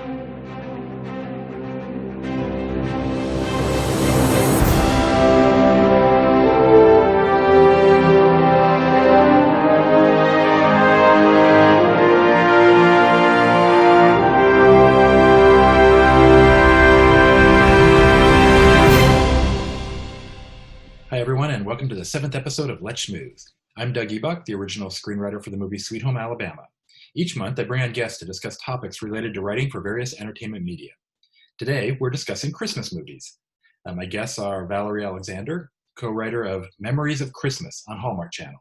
Hi, everyone, and welcome to the 7th episode of Let's Schmooze. I'm Doug Ebuck, the original screenwriter for the movie Sweet Home Alabama. Each month, I bring on guests to discuss topics related to writing for various entertainment media. Today, we're discussing Christmas movies. My guests are Valerie Alexander, co-writer of Memories of Christmas on Hallmark Channel,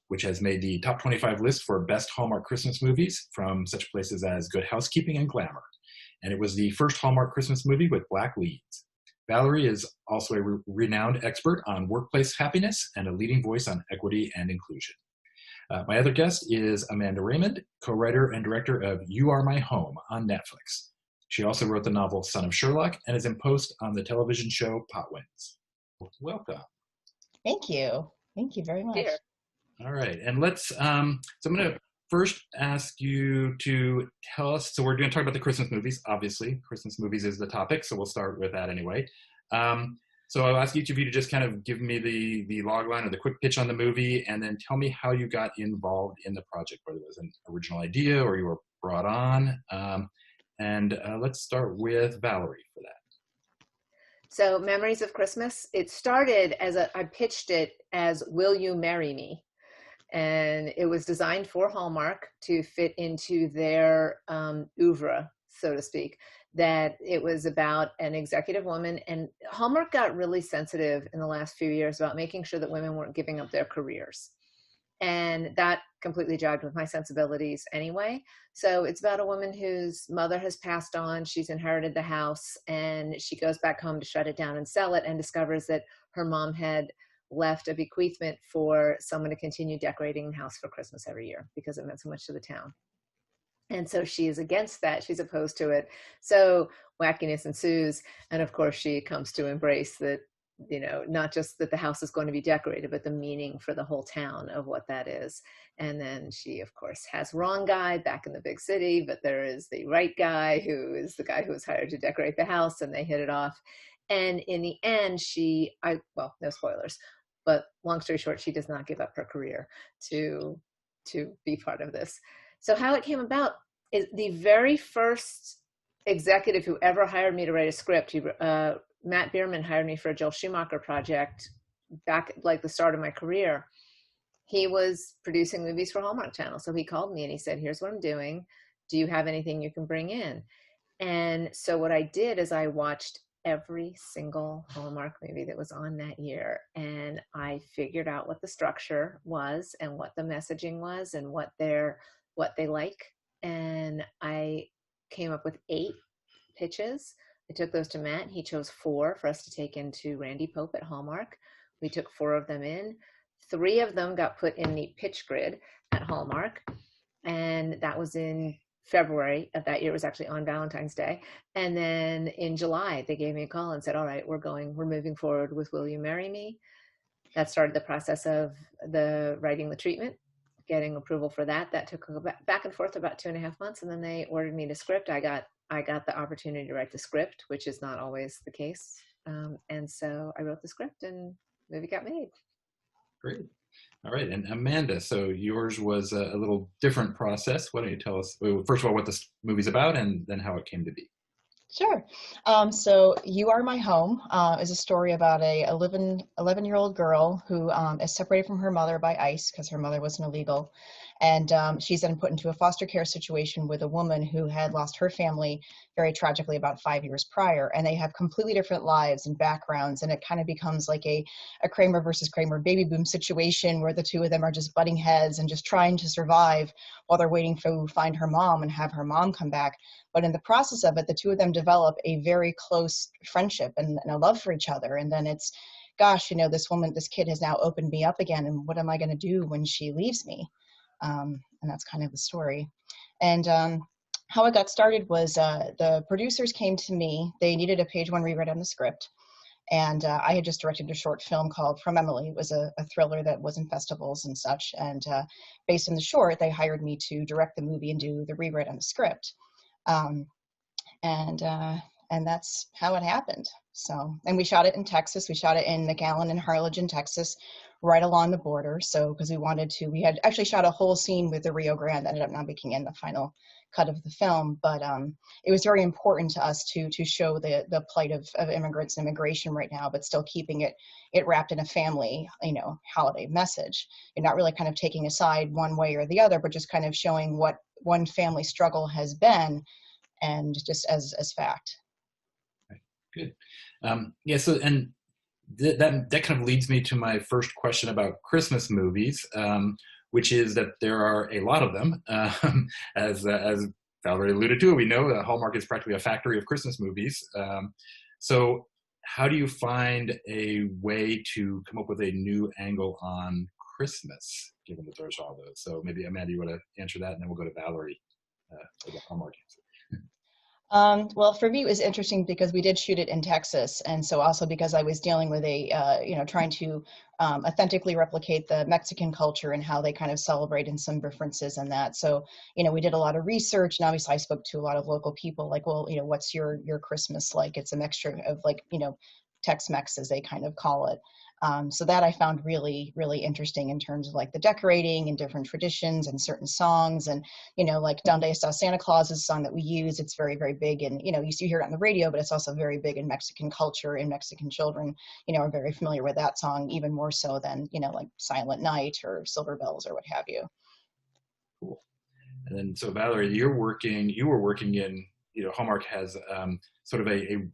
which has made the top 25 list for best Hallmark Christmas movies from such places as Good Housekeeping and Glamour. And it was the first Hallmark Christmas movie with black leads. Valerie is also a renowned expert on workplace happiness and a leading voice on equity and inclusion. My other guest is Amanda Raymond, co-writer and director of You Are My Home on Netflix. She also wrote the novel Son of Sherlock and is in post on the television show Potwins. Welcome. Thank you. Thank you very much. Here. All right, and let's, so I'm going to first ask you to tell us, so we're going to talk about the Christmas movies, obviously. Christmas movies is the topic, so we'll start with that anyway. So I'll ask each of you to just kind of give me the log line or the quick pitch on the movie, and then tell me how you got involved in the project, whether it was an original idea or you were brought on. Let's start with Valerie for that. So Memories of Christmas, it started as I pitched it as Will You Marry Me? And it was designed for Hallmark to fit into their oeuvre, so to speak, that it was about an executive woman. And Hallmark got really sensitive in the last few years about making sure that women weren't giving up their careers. And that completely jived with my sensibilities anyway. So it's about a woman whose mother has passed on. She's inherited the house and she goes back home to shut it down and sell it, and discovers that her mom had left a bequeathment for someone to continue decorating the house for Christmas every year because it meant so much to the town. And so she is against that. She's opposed to it. So wackiness ensues. And of course, she comes to embrace that, you know, not just that the house is going to be decorated, but the meaning for the whole town of what that is. And then she, of course, has wrong guy back in the big city, but there is the right guy who is the guy who was hired to decorate the house, and they hit it off. And in the end, well, no spoilers, but long story short, she does not give up her career to be part of this. So how it came about is the very first executive who ever hired me to write a script, Matt Bierman hired me for a Joel Schumacher project back like the start of my career. He was producing movies for Hallmark Channel. So he called me and he said, here's what I'm doing. Do you have anything you can bring in? And so what I did is I watched every single Hallmark movie that was on that year. And I figured out what the structure was and what the messaging was and what they like. And I came up with 8 pitches. I took those to Matt. He chose 4 for us to take into Randy Pope at Hallmark. We took 4 of them in. 3 of them got put in the pitch grid at Hallmark. And that was in February of that year. It was actually on Valentine's Day. And then in July, they gave me a call and said, all right, we're moving forward with Will You Marry Me? That started the process of writing the treatment, getting approval for that. That took back and forth about 2.5 months. And then they ordered me the script. I got the opportunity to write the script, which is not always the case. And so I wrote the script and the movie got made. Great. All right, and Amanda, so yours was a little different process. Why don't you tell us, first of all, what this movie's about and then how it came to be? Sure. So You Are My Home is a story about a 11-year-old girl who is separated from her mother by ICE because her mother was an illegal. And she's then put into a foster care situation with a woman who had lost her family very tragically about 5 years prior. And they have completely different lives and backgrounds. And it kind of becomes like a Kramer versus Kramer baby boom situation where the two of them are just butting heads and just trying to survive while they're waiting to find her mom and have her mom come back. But in the process of it, the two of them develop a very close friendship and a love for each other. And then it's, gosh, this kid has now opened me up again. And what am I going to do when she leaves me? And that's kind of the story. And how it got started was the producers came to me. They needed a page 1 rewrite on the script. And I had just directed a short film called From Emily. It was a thriller that was in festivals and such. And based on the short, they hired me to direct the movie and do the rewrite on the script. And that's how it happened. So, and we shot it in Texas. We shot it in McAllen and Harlingen, Texas, right along the border. So, because we had actually shot a whole scene with the Rio Grande that ended up not making in the final cut of the film. But it was very important to us to show the plight of immigrants and immigration right now, but still keeping it wrapped in a family, holiday message. And not really kind of taking a side one way or the other, but just kind of showing what one family struggle has been, and just as fact. Good. Yeah. So, and that kind of leads me to my first question about Christmas movies, which is that there are a lot of them. As Valerie alluded to, we know that Hallmark is practically a factory of Christmas movies. So, how do you find a way to come up with a new angle on Christmas, given that there's all those? So maybe Amanda, you want to answer that, and then we'll go to Valerie for the Hallmark answer. Well, for me, it was interesting because we did shoot it in Texas. And so also because I was dealing with trying to authentically replicate the Mexican culture and how they kind of celebrate and some differences in that. So, we did a lot of research, and obviously I spoke to a lot of local people like, well, what's your Christmas like? It's a mixture of Tex-Mex, as they kind of call it. So that I found really, really interesting in terms of like the decorating and different traditions and certain songs. And, like Donde Está Santa Claus is a song that we use. It's very, very big. And, you hear it on the radio, but it's also very big in Mexican culture, and Mexican children, are very familiar with that song, even more so than, like Silent Night or Silver Bells or what have you. Cool. And then, so Valerie, you were working in, Hallmark has sort of a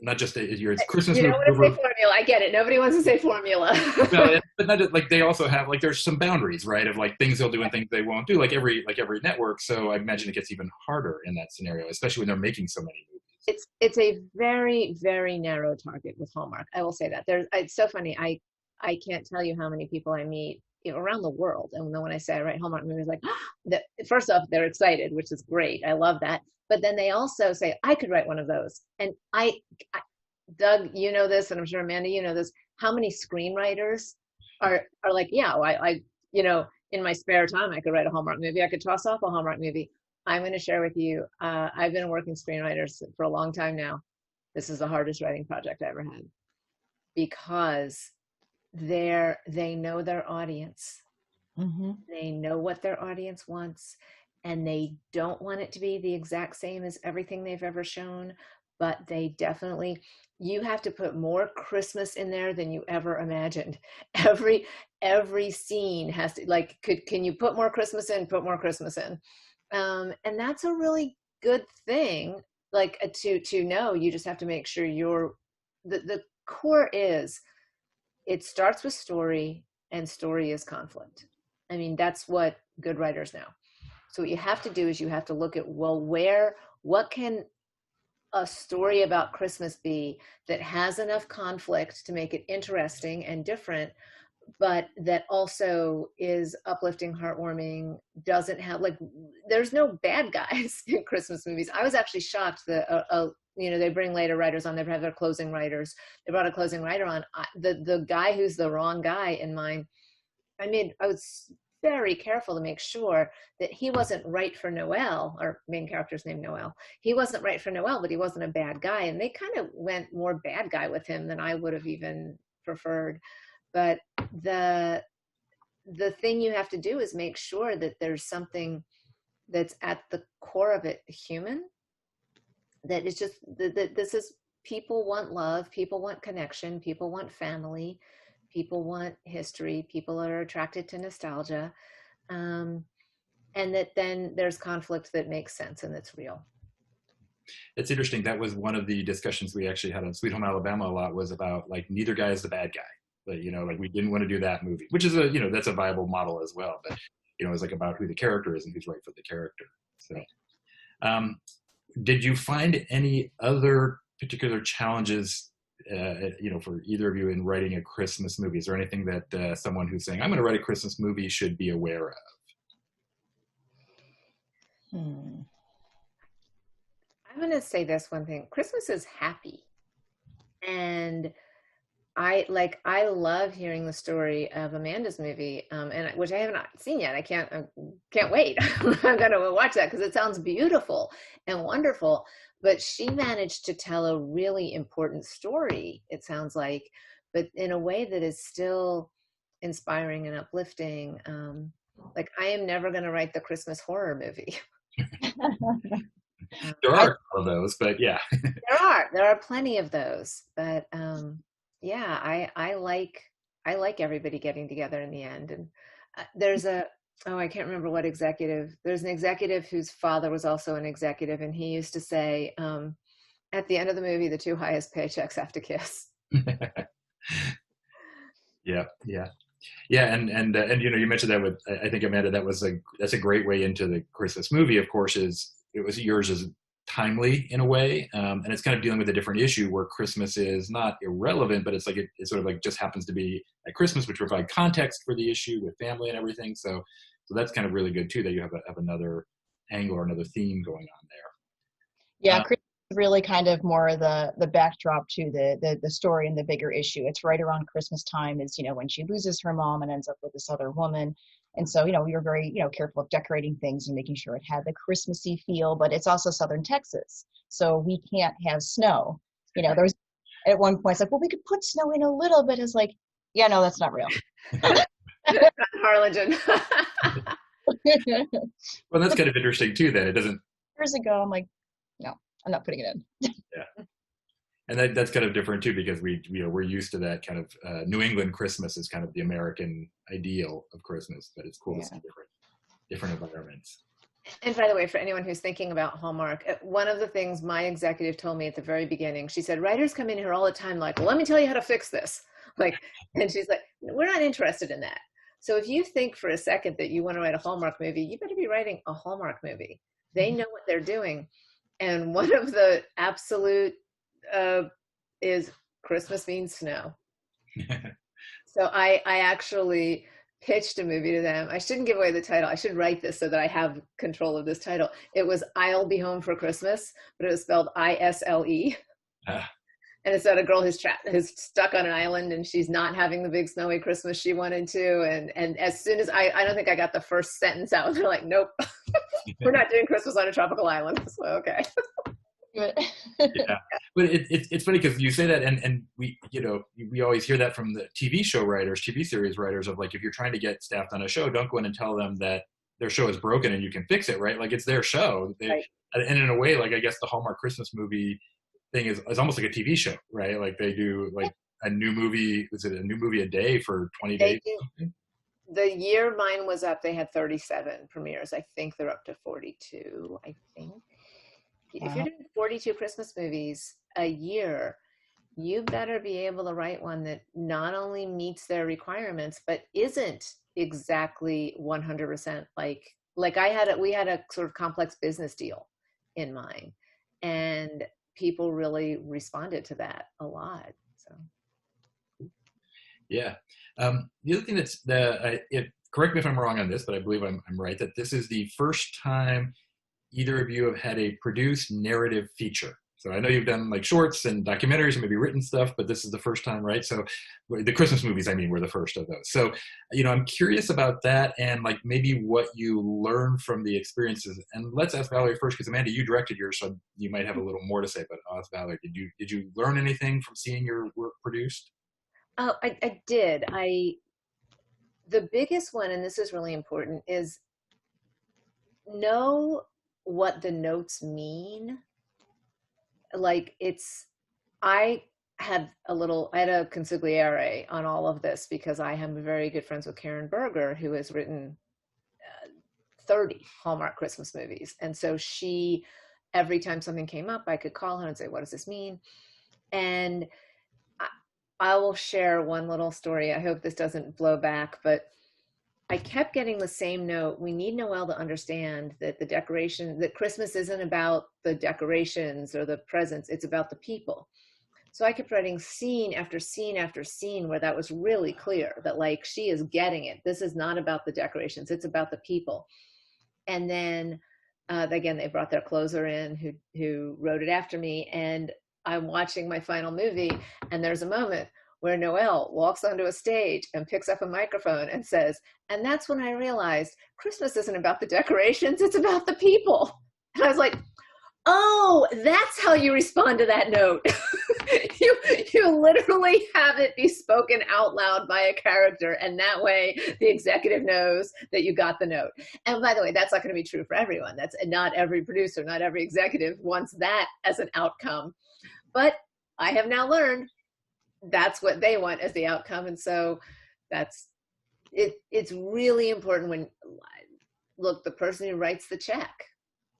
not just your Christmas movie. You don't want to say formula. I get it. Nobody wants to say formula. No, but not, like they also have there's some boundaries, right? Of like things they'll do and things they won't do, like every network. So I imagine it gets even harder in that scenario, especially when they're making so many movies. It's a very, very narrow target with Hallmark. I will say that. It's so funny. I can't tell you how many people I meet around the world, and then when I say I write Hallmark movies, like first off, they're excited, which is great. I love that. But then they also say, I could write one of those. And Doug, you know this, and I'm sure Amanda, you know this, how many screenwriters are like, yeah, well, I in my spare time, I could write a Hallmark movie. I could toss off a Hallmark movie. I'm going to share with you, I've been working screenwriters for a long time now. This is the hardest writing project I ever had, because they know their audience. Mm-hmm. They know what their audience wants. And they don't want it to be the exact same as everything they've ever shown, but they definitely, you have to put more Christmas in there than you ever imagined. Every scene has to, can you put more Christmas in? Put more Christmas in. And that's a really good thing, to know. You just have to make sure the core is, it starts with story, and story is conflict. I mean, that's what good writers know. So what you have to do is you have to look at, well, what can a story about Christmas be that has enough conflict to make it interesting and different, but that also is uplifting, heartwarming, doesn't have, there's no bad guys in Christmas movies. I was actually shocked that, they bring later writers on, they have their closing writers. They brought a closing writer on. The guy who's the wrong guy in mine, I was very careful to make sure that he wasn't right for Noel, our main character's named Noel. He wasn't right for Noel, but he wasn't a bad guy. And they kind of went more bad guy with him than I would have even preferred. But the thing you have to do is make sure that there's something that's at the core of it human, that it's just that this is, people want love, people want connection, people want family, people want history, people are attracted to nostalgia, and that then there's conflict that makes sense and that's real. It's interesting. That was one of the discussions we actually had on Sweet Home Alabama a lot, was about neither guy is the bad guy. But, we didn't want to do that movie, which is that's a viable model as well. But, it's about who the character is and who's right for the character. So, did you find any other particular challenges for either of you in writing a Christmas movie? Is there anything that someone who's saying, I'm going to write a Christmas movie, should be aware of? I'm going to say this one thing. Christmas is happy. And I love hearing the story of Amanda's movie, and which I haven't seen yet. I can't wait. I'm gonna watch that because it sounds beautiful and wonderful. But she managed to tell a really important story, it sounds like, but in a way that is still inspiring and uplifting. Like I am never gonna write the Christmas horror movie. There are of those, but yeah. There are plenty of those, but yeah, I like everybody getting together in the end. And there's a oh, I can't remember what executive. There's an executive whose father was also an executive, and he used to say, at the end of the movie, the two highest paychecks have to kiss. Yeah, yeah. Yeah, and you mentioned that with, I think, Amanda, that's a great way into the Christmas movie. Of course, yours is timely in a way, and it's kind of dealing with a different issue where Christmas is not irrelevant, but it's like it sort of like just happens to be at Christmas, which provide context for the issue with family and everything. So that's kind of really good too, that you have another angle or another theme going on there. Yeah, Christmas is really kind of more the backdrop to the story and the bigger issue. It's right around Christmas time is, when she loses her mom and ends up with this other woman. And so, we were very, careful of decorating things and making sure it had the Christmassy feel, but it's also Southern Texas. So we can't have snow. There's at one point, it's like, well, we could put snow in a little bit. It's like, yeah, no, that's not real. Harlingen. Well, that's kind of interesting too, that it doesn't. Years ago, I'm like, no, I'm not putting it in. Yeah. And that's kind of different too, because we're used to that kind of New England Christmas is kind of the American ideal of Christmas, but it's cool to see different environments. And by the way, for anyone who's thinking about Hallmark, one of the things my executive told me at the very beginning, she said, writers come in here all the time like, well, let me tell you how to fix this. And she's like, we're not interested in that. So if you think for a second that you want to write a Hallmark movie, you better be writing a Hallmark movie. They know what they're doing. And one of the absolute is Christmas means snow. So I actually pitched a movie to them. I shouldn't give away the title. I should write this so that I have control of this title. It was I'll Be Home for Christmas, but it was spelled ISLE. And it's about a girl who's stuck on an island and she's not having the big snowy Christmas she wanted to. And as soon as I don't think I got the first sentence out, they're like, nope, we're not doing Christmas on a tropical island. So, okay. Yeah, but it's funny because you say that, and we always hear that from the TV series writers of like, if you're trying to get staffed on a show, don't go in and tell them that their show is broken and you can fix it, right? Like, it's their show. Right. And in a way, like, I guess the Hallmark Christmas movie thing is almost like a TV show, right? Like, they do like a new movie. Was it a new movie a day for 20 days? The year mine was up, they had 37 premieres. I think they're up to 42, I think. If you're doing 42 Christmas movies a year, you better be able to write one that not only meets their requirements, but isn't exactly 100% like we had a sort of complex business deal in mind, and people really responded to that a lot. So, yeah. The other thing correct me if I'm wrong on this, but I believe I'm right, that this is the first time either of you have had a produced narrative feature. So I know you've done like shorts and documentaries and maybe written stuff, but this is the first time, right? So the Christmas movies, were the first of those. So, I'm curious about that and like maybe what you learned from the experiences. And let's ask Valerie first, because Amanda, you directed yours, so you might have a little more to say, but I'll ask Valerie, did you learn anything from seeing your work produced? Oh, I did. The biggest one, and this is really important, is know what the notes mean. Like I had a consigliere on all of this because I am very good friends with Karen Berger, who has written 30 Hallmark Christmas movies. And so every time something came up, I could call her and say, what does this mean? And I will share one little story. I hope this doesn't blow back, but I kept getting the same note. We need Noel to understand that that Christmas isn't about the decorations or the presents. It's about the people. So I kept writing scene after scene after scene where that was really clear that like, she is getting it. This is not about the decorations. It's about the people. And then again, they brought their closer in who wrote it after me. And I'm watching my final movie and there's a moment where Noelle walks onto a stage and picks up a microphone and says, and that's when I realized Christmas isn't about the decorations, it's about the people. And I was like, oh, that's how you respond to that note. you literally have it be spoken out loud by a character, and that way the executive knows that you got the note. And by the way, that's not going to be true for everyone. That's not every producer, not every executive wants that as an outcome. But I have now learned that's what they want as the outcome. And so that's it. It's really important when, look, the person who writes the check,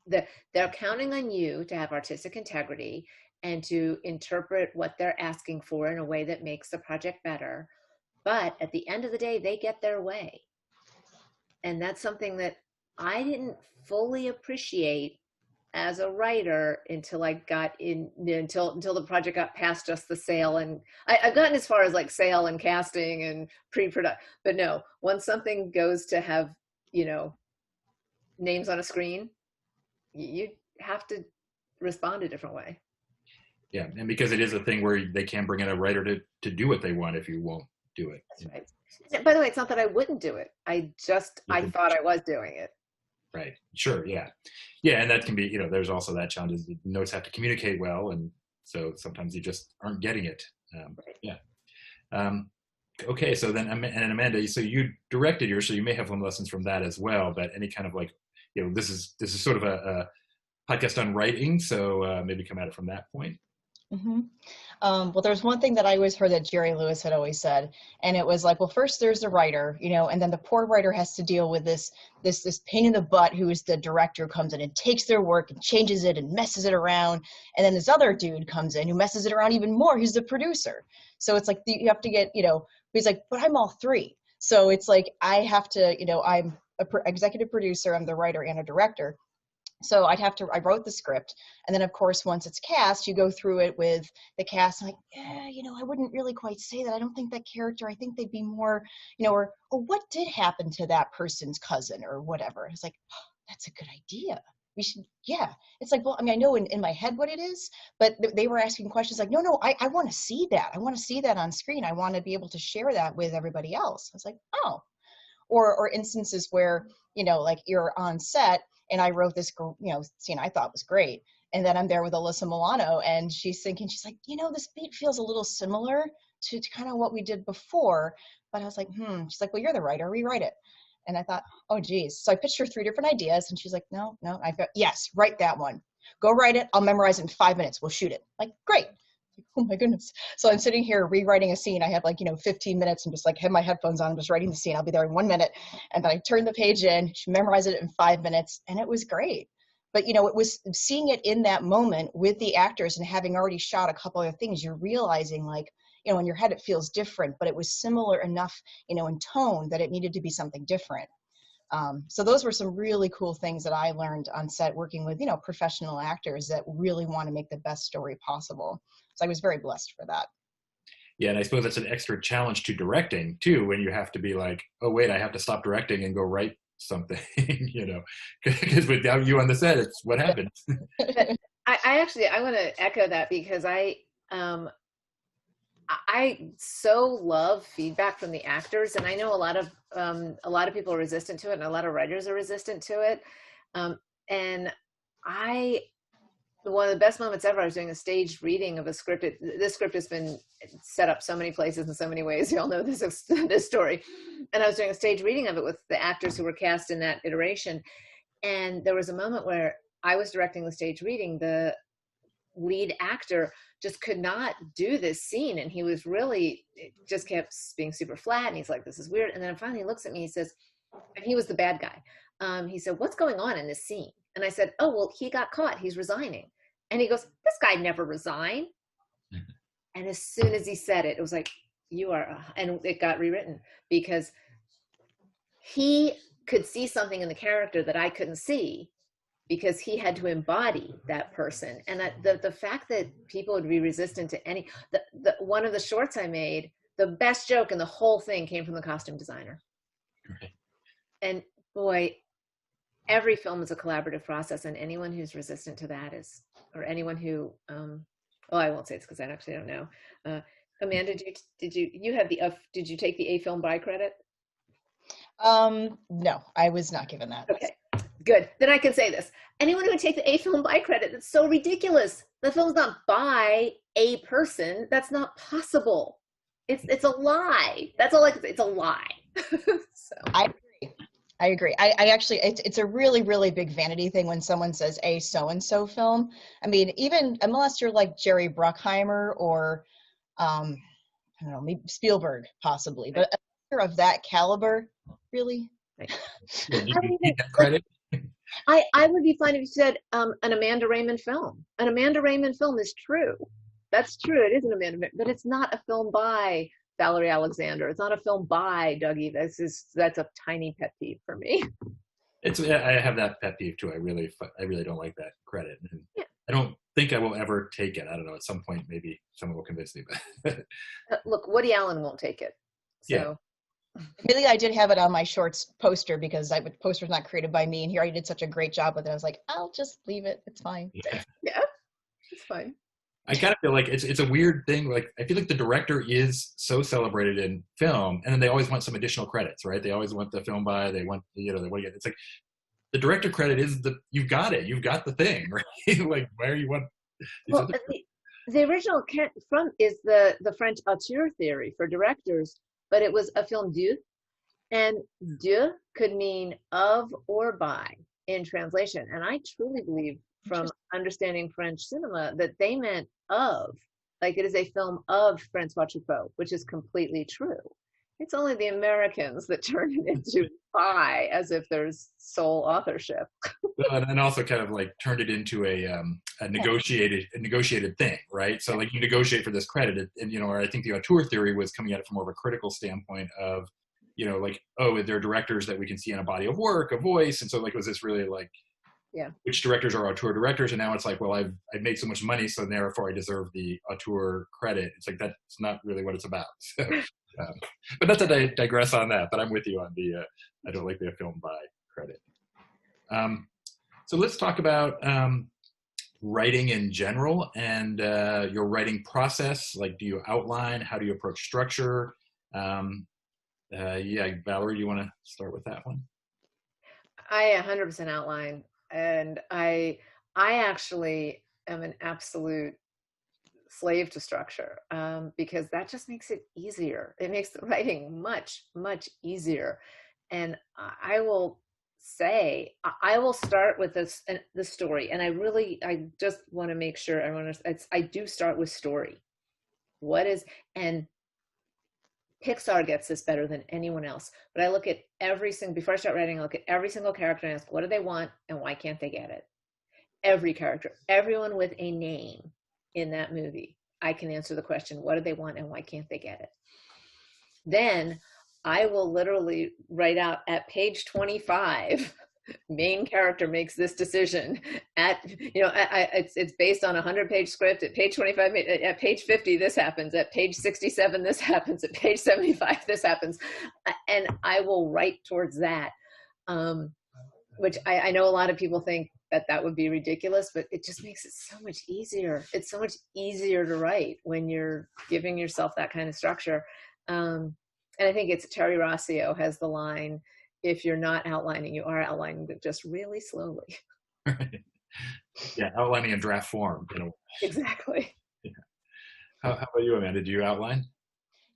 they're counting on you to have artistic integrity and to interpret what they're asking for in a way that makes the project better. But at the end of the day, they get their way. And that's something that I didn't fully appreciate as a writer until I got in, until the project got past just the sale. And I've gotten as far as like sale and casting and pre-production, but no, once something goes to have, you know, names on a screen, you have to respond a different way. Yeah, and because it is a thing where they can bring in a writer to do what they want if you won't do it. That's right. By the way, it's not that I wouldn't do it. I thought I was doing it. Right. Sure. Yeah. Yeah. And that can be, you know, there's also that challenge is the notes have to communicate well. And so sometimes you just aren't getting it. Right. Yeah. Okay. So then, and Amanda, so you directed yours, so you may have some lessons from that as well, but any kind of like, you know, this is sort of a podcast on writing. So maybe come at it from that point. Mm-hmm. Well, there's one thing that I always heard that Jerry Lewis had always said, and it was like, well, first there's the writer, you know, and then the poor writer has to deal with this pain in the butt who is the director, who comes in and takes their work and changes it and messes it around, and then this other dude comes in who messes it around even more, who's the producer. So it's like you have to get, you know, he's like, but I'm all three. So it's like I have to, you know, I'm an executive producer, I'm the writer and a director. So I wrote the script. And then of course, once it's cast, you go through it with the cast. I'm like, yeah, you know, I wouldn't really quite say that. I don't think that character, I think they'd be more, you know, or what did happen to that person's cousin or whatever. It's like, oh, that's a good idea. We should, yeah. It's like, well, I mean, I know in my head what it is, but they were asking questions like, no, I want to see that. I want to see that on screen. I want to be able to share that with everybody else. I was like, oh. Or instances where, you know, like you're on set and I wrote this, you know, scene I thought was great. And then I'm there with Alyssa Milano and she's thinking, she's like, you know, this beat feels a little similar to kind of what we did before. But I was like, she's like, well, you're the writer, rewrite it. And I thought, oh, geez. So I pitched her 3 different ideas and she's like, no. I've got, yes, write that one. Go write it. I'll memorize it in 5 minutes. We'll shoot it. Like, great. Oh my goodness. So I'm sitting here rewriting a scene. I have like, you know, 15 minutes and just like have my headphones on, I'm just writing the scene. I'll be there in 1 minute. And then I turn the page in, she memorized it in 5 minutes and it was great. But, you know, it was seeing it in that moment with the actors and having already shot a couple other things, you're realizing like, you know, in your head it feels different, but it was similar enough, you know, in tone that it needed to be something different. So those were some really cool things that I learned on set working with, you know, professional actors that really want to make the best story possible. So I was very blessed for that. Yeah, and I suppose that's an extra challenge to directing too, when you have to be like, oh wait, I have to stop directing and go write something, you know, because without you on the set, it's what happens. I want to echo that because I so love feedback from the actors, and I know a lot of people are resistant to it, and a lot of writers are resistant to it. And one of the best moments ever, I was doing a staged reading of a script. This script has been set up so many places in so many ways. You all know this story. And I was doing a staged reading of it with the actors who were cast in that iteration. And there was a moment where I was directing the stage reading. The lead actor just could not do this scene. And he was really, just kept being super flat. And he's like, this is weird. And then finally he looks at me, he says, and he was the bad guy. He said, what's going on in this scene? And I said, oh, well, he got caught. He's resigning. And he goes, this guy never resigned. And as soon as he said it, it was like, you are, and it got rewritten because he could see something in the character that I couldn't see because he had to embody that person. And the fact that people would be resistant to any, one of the shorts I made, the best joke in the whole thing came from the costume designer. Right. And boy, every film is a collaborative process, and anyone who's resistant to that is, or anyone who, well, I won't say it's because I actually don't know. Amanda, you have did you take the A film by credit? No, I was not given that. Okay, good. Then I can say this. Anyone who would take the A film by credit, that's so ridiculous. The film's not by a person. That's not possible. It's a lie. That's all it's a lie. So. I agree. I actually, it's a really, really big vanity thing when someone says a so-and-so film. I mean, even unless you're like Jerry Bruckheimer or, I don't know, maybe Spielberg possibly, but of that caliber, really? Right. Yeah, do you need that credit? I would be fine if you said an Amanda Raymond film. An Amanda Raymond film is true. That's true. It is an Amanda, but it's not a film by Valerie Alexander. It's not a film by Dougie. That's a tiny pet peeve for me. I have that pet peeve too. I really don't like that credit. And yeah. I don't think I will ever take it. I don't know. At some point, maybe someone will convince me. But look, Woody Allen won't take it. So. Yeah. Really, I did have it on my shorts poster because the poster's not created by me, and he already did such a great job with it. I was like, I'll just leave it. It's fine. Yeah, it's fine. I kind of feel like it's a weird thing. Like, I feel like the director is so celebrated in film, and then they always want some additional credits, right? They always want the film by. They want it's like the director credit is you've got the thing, right? Like, why are you want? Well, the original from is the French auteur theory for directors. But it was a film deux, and deux could mean of or by in translation. And I truly believe from understanding French cinema that they meant of, like it is a film of Francois Truffaut, which is completely true. It's only the Americans that turn it into by as if there's sole authorship. And also kind of like turned it into a negotiated thing, right? So like you negotiate for this credit, and or I think the auteur theory was coming at it from more of a critical standpoint of, like, oh, there are directors that we can see in a body of work, a voice, and so like was this really like, which directors are auteur directors? And now it's like, well, I've made so much money, so therefore I deserve the auteur credit. It's like that's not really what it's about. So, but not that I digress on that, but I'm with you on the I don't like the film by credit. So let's talk about writing in general and your writing process. Like, do you outline? How do you approach structure? Valerie, do you want to start with that one? I 100% outline, and I actually am an absolute slave to structure because that just makes it easier. It makes the writing much, much easier. And I will say, I will start with the story. And I just want to make sure I do start with story. And Pixar gets this better than anyone else. But I look at before I start writing, I look at every single character and ask, what do they want and why can't they get it? Every character, everyone with a name in that movie, I can answer the question, what do they want and why can't they get it? Then I will literally write out at page 25, main character makes this decision it's based on a 100-page script. At page 25, at page 50, this happens. At page 67, this happens. At page 75, this happens. And I will write towards that, which I know a lot of people think that would be ridiculous, but it just makes it so much easier. It's so much easier to write when you're giving yourself that kind of structure. And I think it's Terry Rossio has the line, if you're not outlining, you are outlining, but just really slowly. Right. Yeah, outlining in draft form. Exactly. Yeah. How about you, Amanda? Do you outline?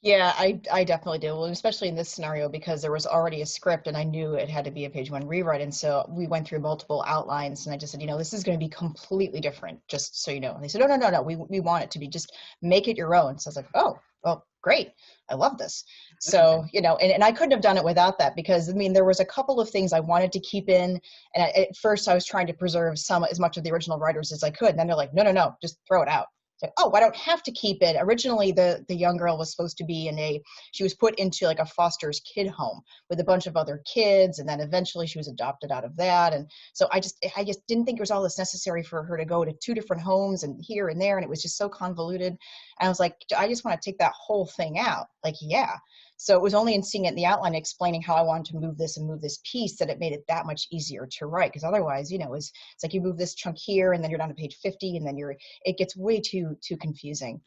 Yeah, I definitely do. Well, especially in this scenario, because there was already a script and I knew it had to be a page one rewrite. And so we went through multiple outlines and I just said, this is going to be completely different, just so you know. And they said, no, we want it to be, just make it your own. So I was like, oh, well, great. I love this. So, and I couldn't have done it without that because, there was a couple of things I wanted to keep in. And at first I was trying to preserve as much of the original writers as I could. And then they're like, no, just throw it out. So, I don't have to keep it. Originally, the young girl was supposed to be she was put into like a foster's kid home with a bunch of other kids. And then eventually she was adopted out of that. And so I just didn't think it was all this necessary for her to go to 2 different homes and here and there. And it was just so convoluted. And I was like, I just want to take that whole thing out. Like, yeah. So it was only in seeing it in the outline, explaining how I wanted to move this piece, that it made it that much easier to write. Because otherwise, it's like you move this chunk here and then you're down to page 50 and then it gets way too confusing.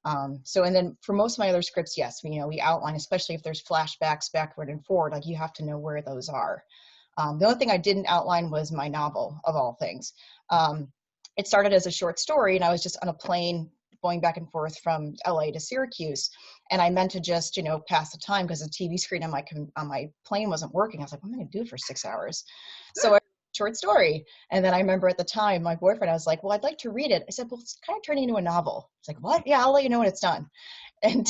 And then for most of my other scripts, yes, we outline, especially if there's flashbacks backward and forward, like you have to know where those are. The only thing I didn't outline was my novel, of all things. It started as a short story, and I was just on a plane going back and forth from LA to Syracuse. And I meant to just, pass the time because the TV screen on my plane wasn't working. I was like, what am I going to do for 6 hours? So I wrote a short story. And then I remember at the time, my boyfriend, I was like, well, I'd like to read it. I said, well, it's kind of turning into a novel. He's like, what? Yeah, I'll let you know when it's done. And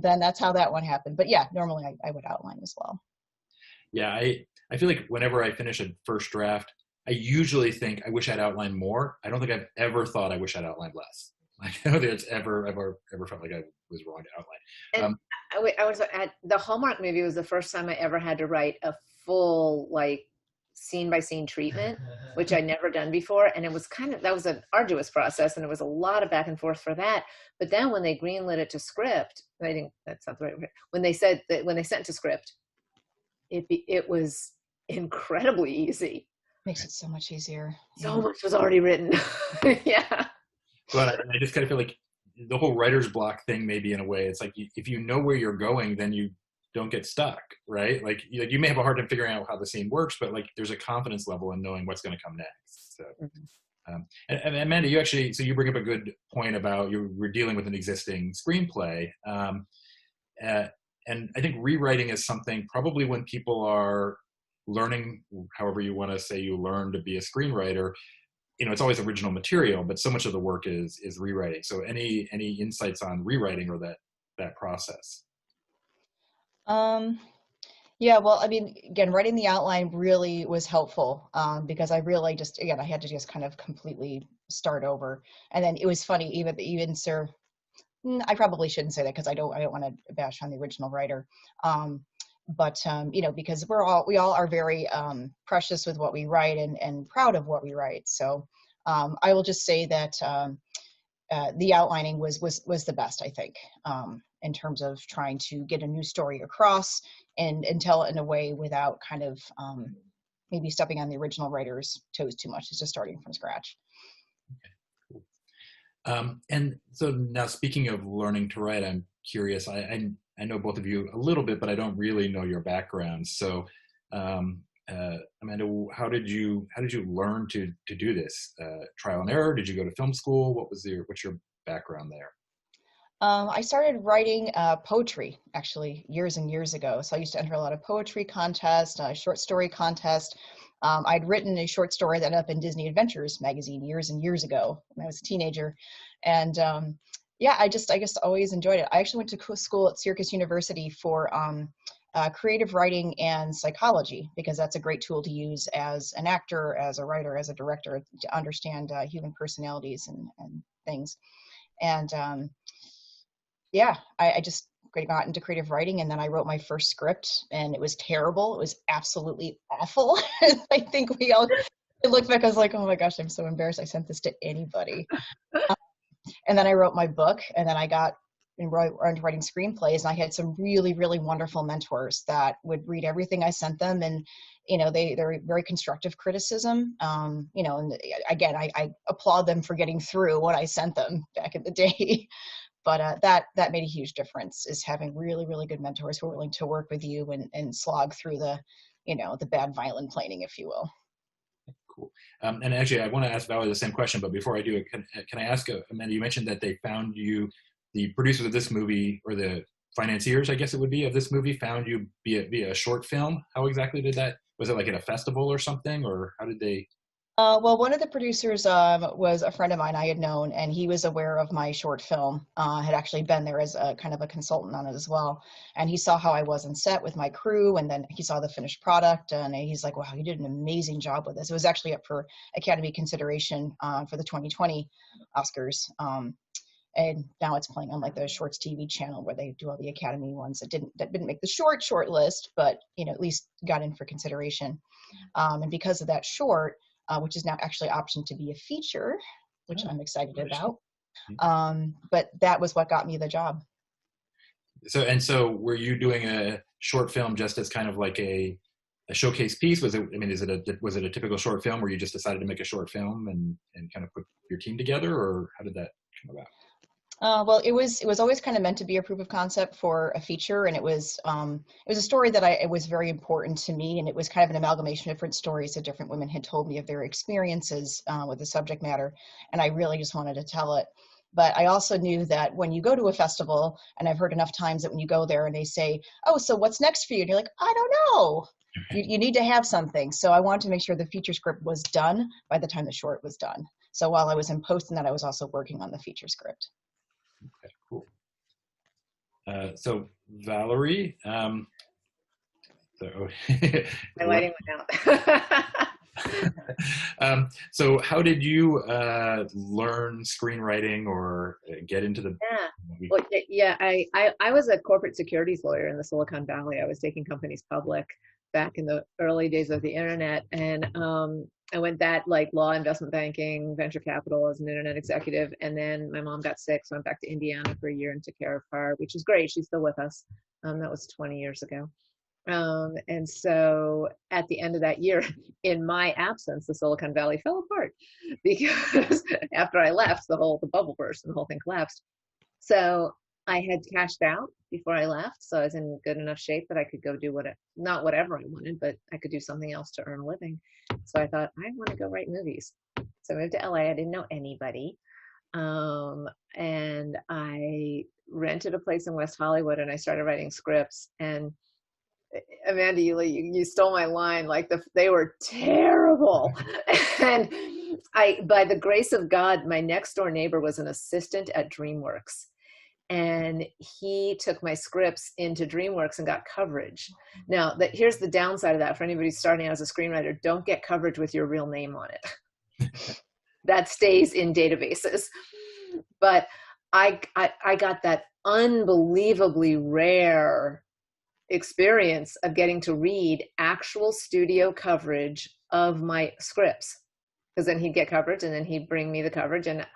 then that's how that one happened. But yeah, normally I would outline as well. Yeah, I feel like whenever I finish a first draft, I usually think I wish I'd outlined more. I don't think I've ever thought I wish I'd outlined less. Like, I don't think it's ever felt like I was wrong to outline. And I was at the Hallmark movie was the first time I ever had to write a full scene by scene treatment, which I'd never done before. And it was that was an arduous process, and it was a lot of back and forth for that. But then when they greenlit it to script, I think that's not the right word. When they sent it to script, it was incredibly easy. Makes it so much easier. So much was already written. Yeah. But I just kind of feel like the whole writer's block thing, maybe in a way, it's like if you know where you're going, then you don't get stuck, right? Like you may have a hard time figuring out how the scene works, but there's a confidence level in knowing what's going to come next. So, and Amanda, so you bring up a good point about we're dealing with an existing screenplay. And I think rewriting is something probably when people are learning, however you want to say you learn to be a screenwriter, it's always original material, but so much of the work is rewriting. So any insights on rewriting or that process? Yeah, well, I mean, again, writing the outline really was helpful because I really I had to just kind of completely start over. And then it was funny, even Sir, I probably shouldn't say that because I don't want to bash on the original writer. But because we all are very precious with what we write and proud of what we write. So I will just say that the outlining was the best, I think, in terms of trying to get a new story across and tell it in a way without kind of maybe stepping on the original writer's toes too much. It's just starting from scratch. Okay, cool. And so now, speaking of learning to write, I'm curious. I know both of you a little bit, but I don't really know your background. So, Amanda, how did you learn to do this? Trial and error? Did you go to film school? What's your background there? I started writing poetry actually years and years ago. So I used to enter a lot of poetry contests, short story contests. I'd written a short story that ended up in Disney Adventures magazine years and years ago when I was a teenager. And yeah, I guess always enjoyed it. I actually went to school at Syracuse University for creative writing and psychology because that's a great tool to use as an actor, as a writer, as a director to understand human personalities and things. And yeah, I just got into creative writing, and then I wrote my first script, and it was terrible. It was absolutely awful. I think we all looked back. I was like, oh my gosh, I'm so embarrassed. I sent this to anybody. And then I wrote my book, and then I got into writing screenplays, and I had some really, really wonderful mentors that would read everything I sent them, and they're very constructive criticism. And again, I applaud them for getting through what I sent them back in the day. But that made a huge difference, is having really, really good mentors who are willing to work with you and slog through the bad violin planing, if you will. Cool. And actually, I want to ask Valerie the same question, but before I do it, can I ask, Amanda, you mentioned that they found you, the producers of this movie, or the financiers, I guess it would be, of this movie, found you via a short film. How exactly did that, was it like at a festival or something, or how did they? Well, one of the producers was a friend of mine I had known, and he was aware of my short film, had actually been there as a kind of a consultant on it as well. And he saw how I was on set with my crew, and then he saw the finished product, and he's like, wow, you did an amazing job with this. It was actually up for Academy consideration for the 2020 Oscars. And now it's playing on the Shorts TV channel where they do all the Academy ones that didn't make the short list, but at least got in for consideration. And because of that short, which is now actually optioned to be a feature, which I'm excited about. But that was what got me the job. So were you doing a short film just as kind of like a showcase piece? Was it a typical short film where you just decided to make a short film and kind of put your team together, or how did that come about? Well, it was always kind of meant to be a proof of concept for a feature, and it was a story that it was very important to me, and it was kind of an amalgamation of different stories that different women had told me of their experiences with the subject matter, and I really just wanted to tell it. But I also knew that when you go to a festival, and I've heard enough times that when you go there and they say, "Oh, so what's next for you?" and you're like, "I don't know." You need to have something. So I wanted to make sure the feature script was done by the time the short was done. So while I was in posting that, I was also working on the feature script. Okay, cool. So Valerie, My lighting went out. So how did you learn screenwriting or get into the movie? Well, yeah, I was a corporate securities lawyer in the Silicon Valley. I was taking companies public back in the early days of the internet, and I went that like law, investment banking, venture capital as an internet executive, and then my mom got sick, so I went back to Indiana for a year and took care of her, which is great. She's still with us. That was 20 years ago. And so at the end of that year, in my absence, the Silicon Valley fell apart because after I left, the bubble burst and the whole thing collapsed. So I had cashed out before I left, so I was in good enough shape that I could go do not whatever I wanted, but I could do something else to earn a living. So I thought, I want to go write movies. So I moved to LA. I didn't know anybody. And I rented a place in West Hollywood and I started writing scripts. And Amanda, you stole my line. Like they were terrible. And by the grace of God, my next door neighbor was an assistant at DreamWorks. And he took my scripts into DreamWorks and got coverage. Now, here's the downside of that for anybody starting out as a screenwriter: don't get coverage with your real name on it. That stays in databases. But I got that unbelievably rare experience of getting to read actual studio coverage of my scripts. Because then he'd get coverage and then he'd bring me the coverage. And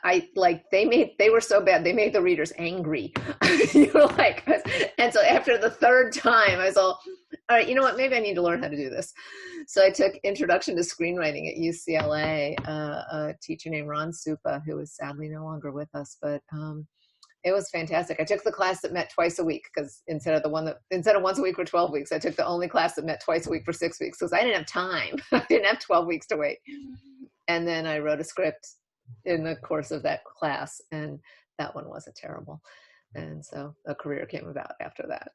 they were so bad, they made the readers angry. And so after the third time, I was all right, you know what, maybe I need to learn how to do this. So I took Introduction to Screenwriting at UCLA, a teacher named Ron Supa, who is sadly no longer with us, but it was fantastic. I took the class that met twice a week because instead of once a week for 12 weeks, I took the only class that met twice a week for 6 weeks because I didn't have time. I didn't have 12 weeks to wait. And then I wrote a script in the course of that class, and that one wasn't terrible. And so a career came about after that.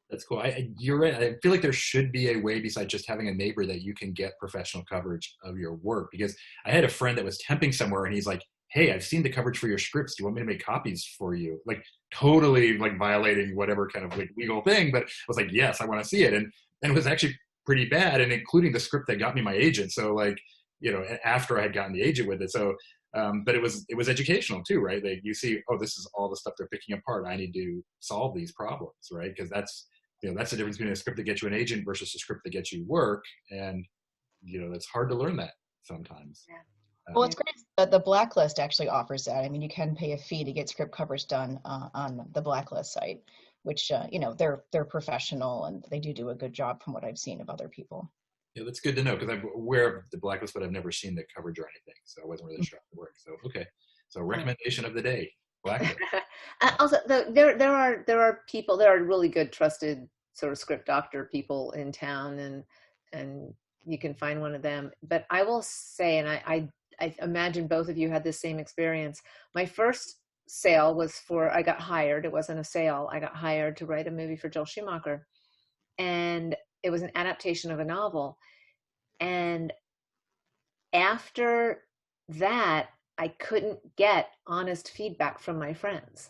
That's cool. You're right. I feel like there should be a way besides just having a neighbor that you can get professional coverage of your work. Because I had a friend that was temping somewhere and he's like, "Hey, I've seen the coverage for your scripts. Do you want me to make copies for you?" Like totally like violating whatever kind of like legal thing. But I was like, yes, I want to see it. And it was actually pretty bad, and including the script that got me my agent. So like, you know, after I had gotten the agent with it. So, but it was educational too, right? Like you see, oh, this is all the stuff they're picking apart. I need to solve these problems, right? Because that's the difference between a script that gets you an agent versus a script that gets you work. And, you know, it's hard to learn that sometimes. Yeah. Well, it's great that the Blacklist actually offers that. I mean, you can pay a fee to get script coverage done on the Blacklist site, which, you know, they're professional and they do a good job from what I've seen of other people. Yeah, that's good to know because I'm aware of the Blacklist, but I've never seen the coverage or anything. So I wasn't really sure how it worked. So, okay. So recommendation of the day, Blacklist. Also, there are really good trusted sort of script doctor people in town, and you can find one of them. But I will say, and I imagine both of you had the same experience. My first sale was I got hired. It wasn't a sale. I got hired to write a movie for Joel Schumacher. And it was an adaptation of a novel. And after that, I couldn't get honest feedback from my friends.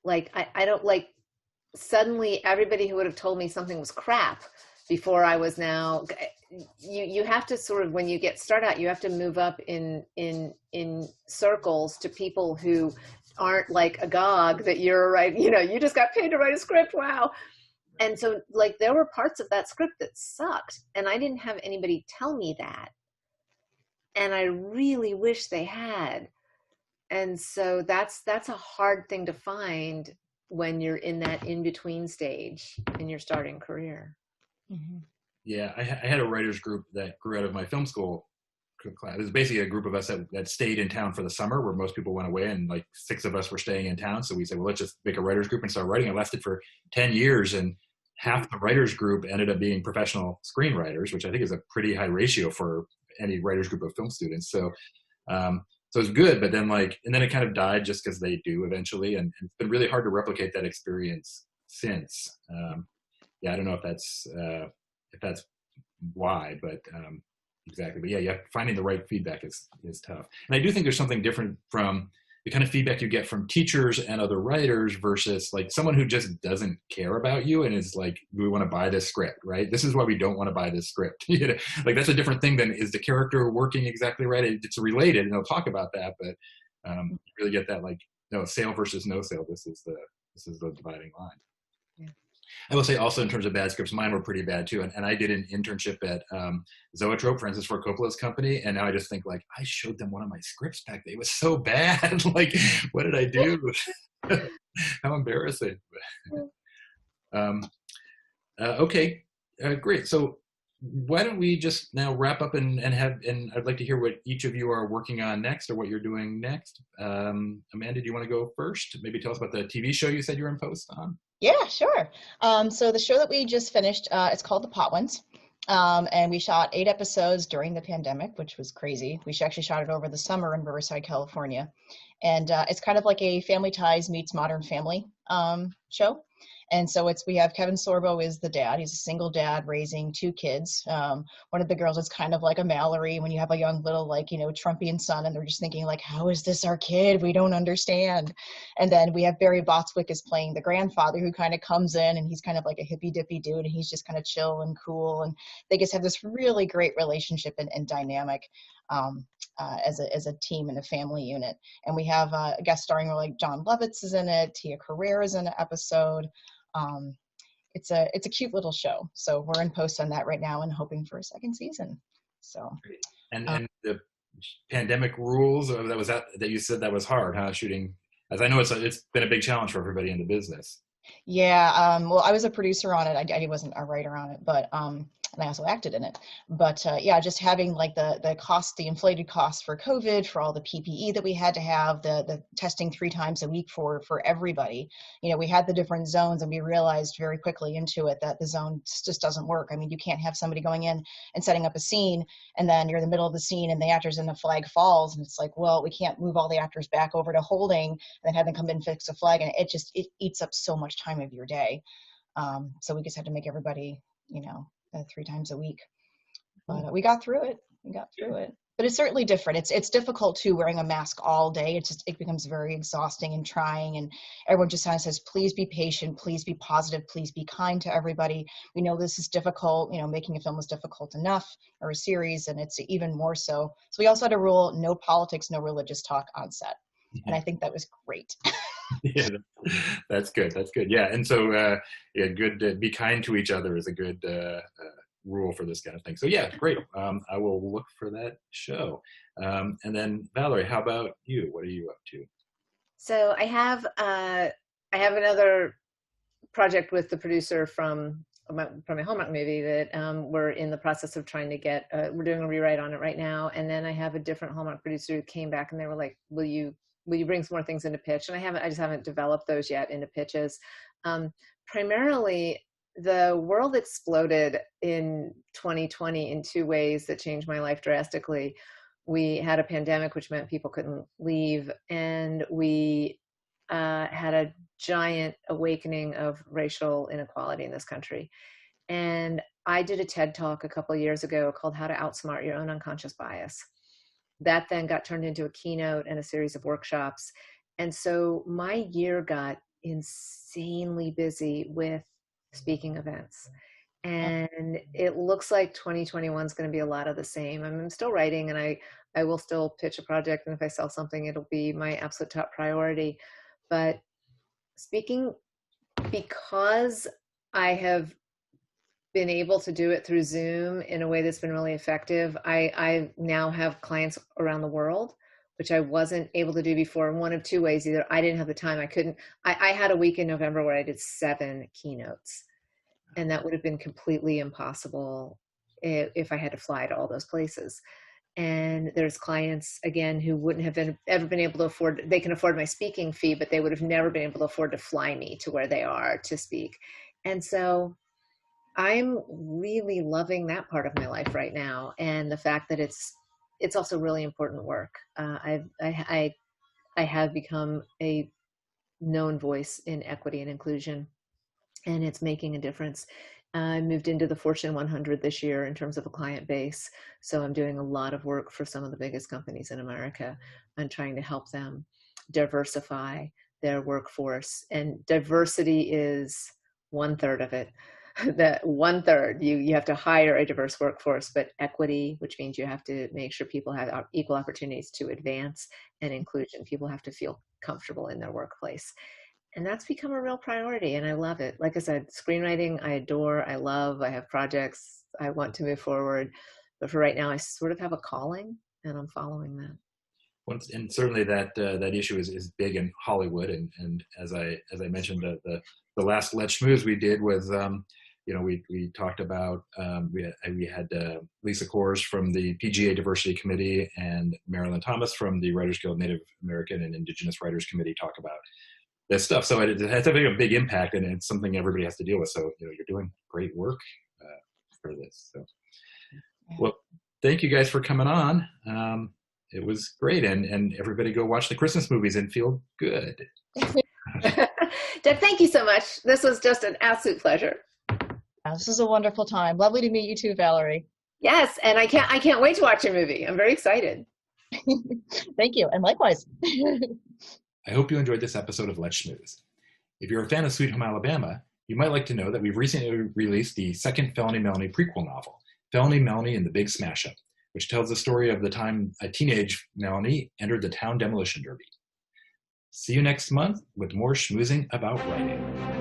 Like, I don't like, suddenly everybody who would have told me something was crap before I was now, you have to sort of, when you start out, you have to move up in circles to people who aren't like agog that you're right, you know, you just got paid to write a script, wow. And so like there were parts of that script that sucked and I didn't have anybody tell me that. And I really wish they had. And so that's a hard thing to find when you're in that in-between stage in your starting career. Yeah, I had a writer's group that grew out of my film school class. It was basically a group of us that stayed in town for the summer, where most people went away, and like 6 of us were staying in town. So we said, well, let's just make a writers group and start writing. It lasted for 10 years, and half the writers group ended up being professional screenwriters, which I think is a pretty high ratio for any writers group of film students. So so it's good, but then and then it kind of died just because they do eventually, and it's been really hard to replicate that experience since. Yeah, I don't know if that's why, but exactly. But yeah, finding the right feedback is tough. And I do think there's something different from the kind of feedback you get from teachers and other writers versus like someone who just doesn't care about you and is like, we want to buy this script, right? This is why we don't want to buy this script. Like that's a different thing than is the character working exactly right? It's related, and they'll talk about that, but you really get that like, no, sale versus no sale. This is the dividing line. Yeah. I will say also in terms of bad scripts, mine were pretty bad too. And I did an internship at Zoetrope, Francis Ford Coppola's company. And now I just think like, I showed them one of my scripts back then. It was so bad. Like, what did I do? How embarrassing. Okay, great. So why don't we just now wrap up and I'd like to hear what each of you are working on next or what you're doing next. Amanda, do you want to go first? Maybe tell us about the TV show you said you were in post on. Yeah, sure. So the show that we just finished, it's called The Pot Ones. And we shot 8 episodes during the pandemic, which was crazy. We actually shot it over the summer in Riverside, California. And it's kind of like a Family Ties meets Modern Family show. And so we have Kevin Sorbo is the dad. He's a single dad raising 2 kids. One of the girls is kind of like a Mallory when you have a young little, Trumpian son, and they're just thinking like, how is this our kid? We don't understand. And then we have Barry Botswick is playing the grandfather who kind of comes in, and he's kind of like a hippy dippy dude, and he's just kind of chill and cool. And they just have this really great relationship and dynamic as a team and a family unit. And we have a guest starring like John Lovitz is in it. Tia Carrere is in an episode. It's a cute little show. So we're in post on that right now and hoping for a second season. So and the pandemic rules that you said that was hard, huh? Shooting, as I know it's been a big challenge for everybody in the business. Yeah. Well, I was a producer on it. I wasn't a writer on it, but and I also acted in it. But yeah, just having like the cost, the inflated costs for COVID, for all the PPE that we had to have, the testing 3 times a week for everybody. We had the different zones, and we realized very quickly into it that the zone just doesn't work. I mean, you can't have somebody going in and setting up a scene, and then you're in the middle of the scene and the actors in the flag falls, and it's like, well, we can't move all the actors back over to holding and then have them come in and fix a flag, and it eats up so much time of your day. So we just had to make everybody, 3 times a week. But we got through it. But it's certainly different. It's difficult too, wearing a mask all day. It becomes very exhausting and trying. And everyone just kind of says, please be patient, please be positive, please be kind to everybody. We know this is difficult. Making a film is difficult enough, or a series, and it's even more so. So we also had a rule: no politics, no religious talk on set. And I think that was great. Yeah, that's good. Yeah. And so, good. Be kind to each other is a good rule for this kind of thing. So yeah, great. I will look for that show. And then Valerie, how about you? What are you up to? So I have another project with the producer from my Hallmark movie that we're in the process of trying to get. We're doing a rewrite on it right now. And then I have a different Hallmark producer who came back and they were like, will you bring some more things into pitch? And I just haven't developed those yet into pitches. Primarily, the world exploded in 2020 in 2 ways that changed my life drastically. We had a pandemic, which meant people couldn't leave, and we had a giant awakening of racial inequality in this country. And I did a TED Talk a couple of years ago called How to Outsmart Your Own Unconscious Bias. That then got turned into a keynote and a series of workshops. And so my year got insanely busy with speaking events. And it looks like 2021 is going to be a lot of the same. I'm still writing, and I will still pitch a project. And if I sell something, it'll be my absolute top priority. But speaking, because I have been able to do it through Zoom in a way that's been really effective, I now have clients around the world, which I wasn't able to do before in one of 2 ways. Either I didn't have the time, I had a week in November where I did 7 keynotes, and that would have been completely impossible if I had to fly to all those places. And there's clients, again, who wouldn't have ever been able to afford, they can afford my speaking fee, but they would have never been able to afford to fly me to where they are to speak. And so I'm really loving that part of my life right now. And the fact that it's also really important work. I have become a known voice in equity and inclusion, and it's making a difference. I moved into the Fortune 100 this year in terms of a client base. So I'm doing a lot of work for some of the biggest companies in America and trying to help them diversify their workforce. And diversity is 1/3 of it. That 1/3, you have to hire a diverse workforce, but equity, which means you have to make sure people have equal opportunities to advance, and inclusion, people have to feel comfortable in their workplace. And that's become a real priority, and I love it. Like I said, screenwriting, I adore, I love, I have projects, I want to move forward. But for right now, I sort of have a calling, and I'm following that. And certainly that issue is big in Hollywood. And as I mentioned, the last Let's Schmooze we did was, we talked about, we had Lisa Kors from the PGA Diversity Committee and Marilyn Thomas from the Writers Guild Native American and Indigenous Writers Committee talk about this stuff. So it has to make a big impact, and it's something everybody has to deal with. So, you're doing great work for this. So, well, thank you guys for coming on. It was great. And everybody go watch the Christmas movies and feel good. Doug, thank you so much. This was just an absolute pleasure. This is a wonderful time. Lovely to meet you too, Valerie. Yes, and I can't wait to watch your movie. I'm very excited. Thank you, and likewise. I hope you enjoyed this episode of Let's Schmooze. If you're a fan of Sweet Home Alabama, you might like to know that we've recently released the second Felony Melanie prequel novel, Felony Melanie and the Big Smash Up, which tells the story of the time a teenage Melanie entered the town demolition derby. See you next month with more schmoozing about writing.